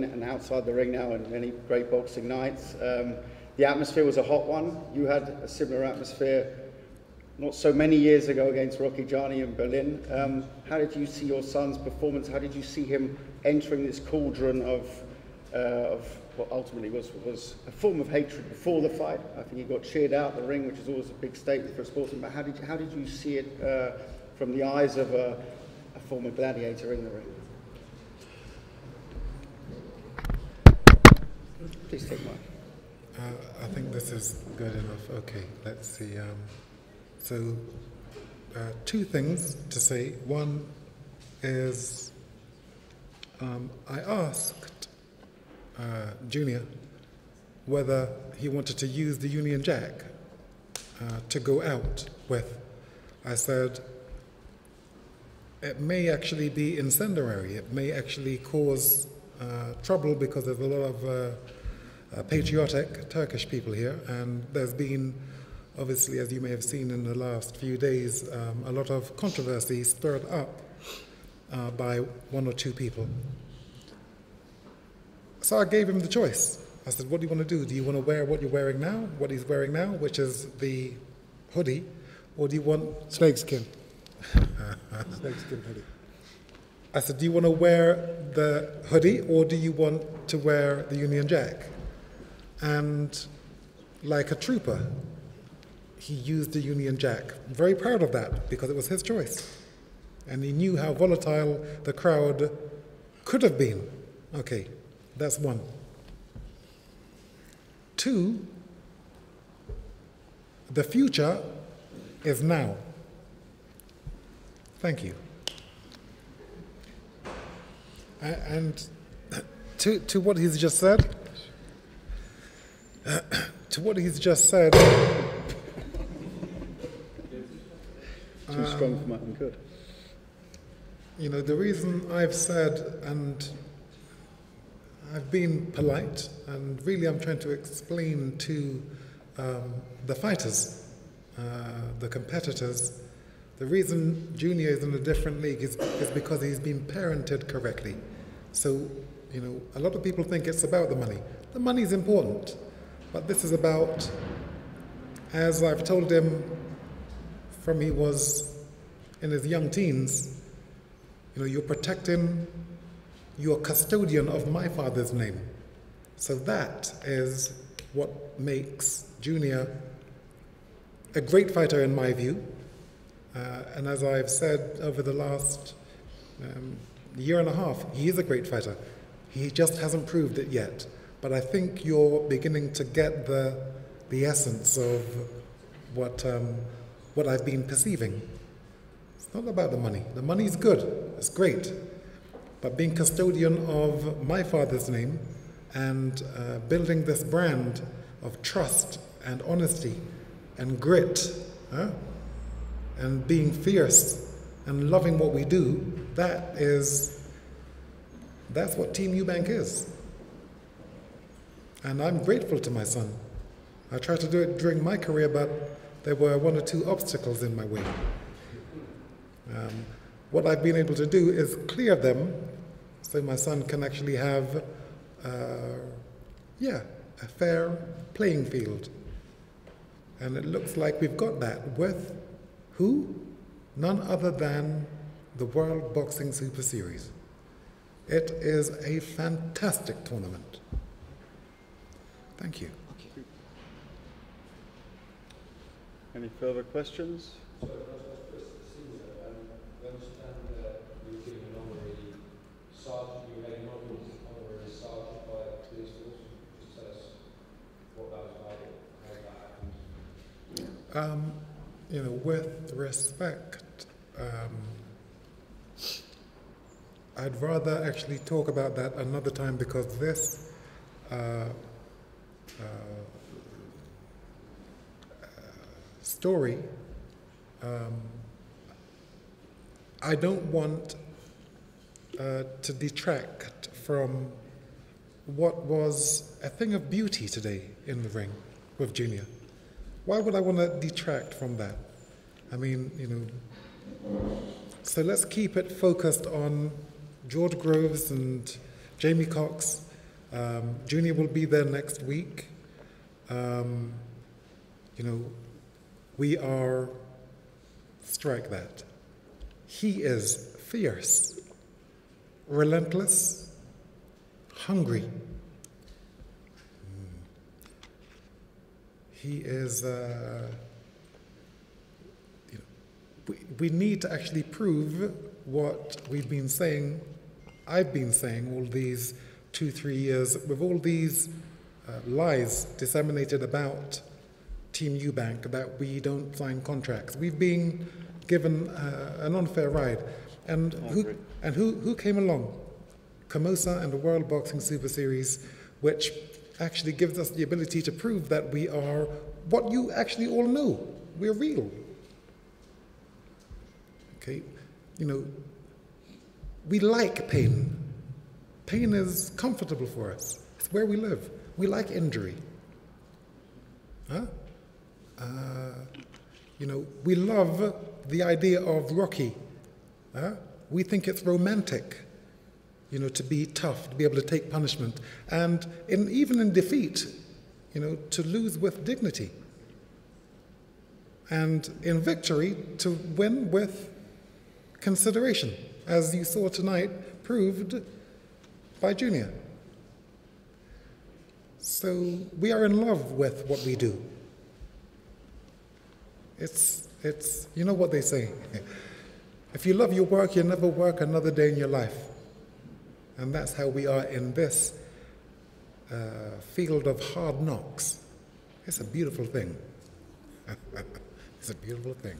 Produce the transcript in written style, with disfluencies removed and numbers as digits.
in and outside the ring now and many great boxing nights. The atmosphere was a hot one. You had a similar atmosphere not so many years ago against Rocky Gianni in Berlin. How did you see your son's performance? How did you see him entering this cauldron of what ultimately was a form of hatred before the fight? I think he got cheered out the ring, which is always a big statement for a sportsman. But how did you see it from the eyes of a former gladiator in the ring? Please take mine. I think this is good enough. Okay, let's see. Two things to say. One is I asked Junior whether he wanted to use the Union Jack to go out with. I said, it may actually be incendiary. It may actually cause trouble because there's a lot of patriotic Turkish people here, and there's been, obviously, as you may have seen in the last few days, a lot of controversy stirred up by one or two people. So I gave him the choice. I said, what do you want to do? Do you want to wear what you're wearing now, what he's wearing now, which is the hoodie, or do you want... Snakeskin. Snakeskin hoodie. I said, do you want to wear the hoodie, or do you want to wear the Union Jack? And like a trooper, he used the Union Jack. I'm very proud of that, because it was his choice. And he knew how volatile the crowd could have been. Okay, that's one. Two, the future is now. Thank you. And to what he's just said, Too strong for Martin, good. You know, the reason I've said, and I've been polite, and really I'm trying to explain to the fighters, the competitors, the reason Junior is in a different league is because he's been parented correctly. So, you know, a lot of people think it's about the money. The money is important, but this is about, as I've told him from he was in his young teens, you know, you're protecting, you're a custodian of my father's name. So that is what makes Junior a great fighter in my view. And as I've said over the last year and a half, he is a great fighter. He just hasn't proved it yet. But I think you're beginning to get the essence of what I've been perceiving. It's not about the money. The money's good. It's great. But being custodian of my father's name and building this brand of trust and honesty and grit, and being fierce and loving what we do, that's what Team EUBANK is. And I'm grateful to my son. I tried to do it during my career, but there were one or two obstacles in my way. What I've been able to do is clear them so my son can actually have a fair playing field. And it looks like we've got that with who? None other than the World Boxing Super Series. It is a fantastic tournament. Thank you. Any further questions? So, we understand that you're giving an honorary sergeant, you had an honorary sergeant by the police force. Just tell us what that was like, how that happened. You know, with respect, I'd rather actually talk about that another time, because this story, I don't want to detract from what was a thing of beauty today in the ring with Junior. Why would I want to detract from that? I mean, you know, so let's keep it focused on George Groves and Jamie Cox Junior will be there next week. You know, we are, strike that. He is fierce, relentless, hungry. He is, you know, we need to actually prove what we've been saying, I've been saying all these 2-3 years, with all these lies disseminated about Team EUBANK, that we don't sign contracts. We've been given an unfair ride. And who came along? Camosa and the World Boxing Super Series, which actually gives us the ability to prove that we are what you actually all know. We're real. Okay? You know, we like pain. Pain is comfortable for us. It's where we live. We like injury. Huh? You know, we love the idea of Rocky. Huh? We think it's romantic, you know, to be tough, to be able to take punishment, and even in defeat, you know, to lose with dignity. And in victory, to win with consideration, as you saw tonight, proved by Junior. So we are in love with what we do. It's you know what they say. If you love your work, you'll never work another day in your life. And that's how we are in this field of hard knocks. It's a beautiful thing. It's a beautiful thing.